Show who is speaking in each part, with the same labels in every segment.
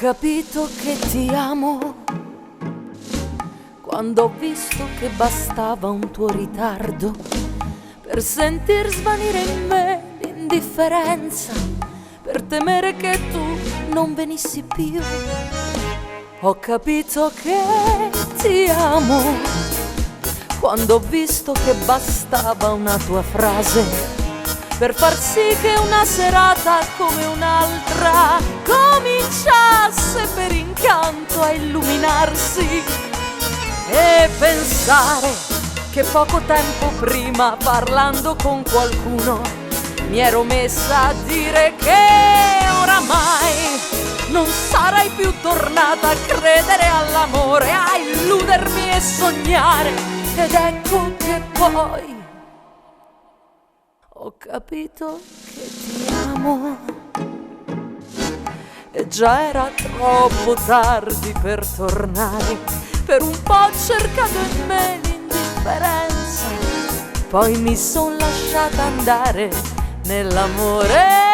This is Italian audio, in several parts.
Speaker 1: capito che ti amo quando ho visto che bastava un tuo ritardo per sentir svanire in me l'indifferenza, per temere che tu non venissi più. Ho capito che ti amo quando ho visto che bastava una tua frase per far sì che una serata come un'altra cominciasse per incanto a illuminarsi, e pensare che poco tempo prima, parlando con qualcuno, mi ero messa a dire che oramai non sarei più tornata a credere all'amore, a illudermi e sognare. Ed ecco che poi ho capito che ti amo, e già era troppo tardi per tornare. Per un po' ho cercato in me l'indifferenza, poi mi son lasciata andare nell'amore.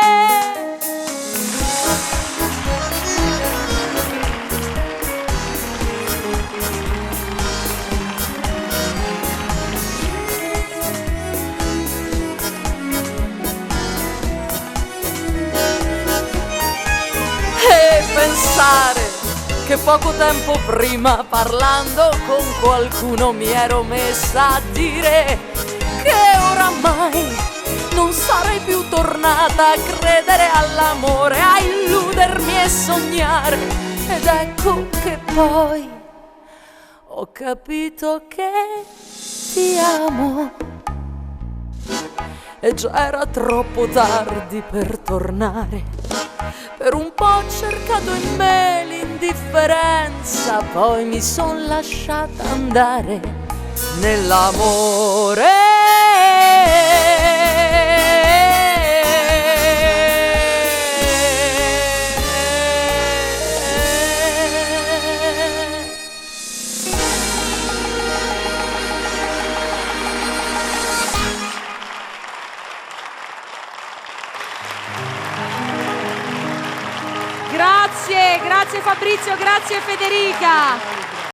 Speaker 1: E pensare che poco tempo prima, parlando con qualcuno, mi ero messa a dire che oramai non sarei più tornata a credere all'amore, a illudermi e sognare. Ed ecco che poi ho capito che ti amo, e già era troppo tardi per tornare. Per un po' ho cercato in me l'indifferenza, poi mi son lasciata andare nell'amore.
Speaker 2: Grazie Fabrizio, grazie Federica.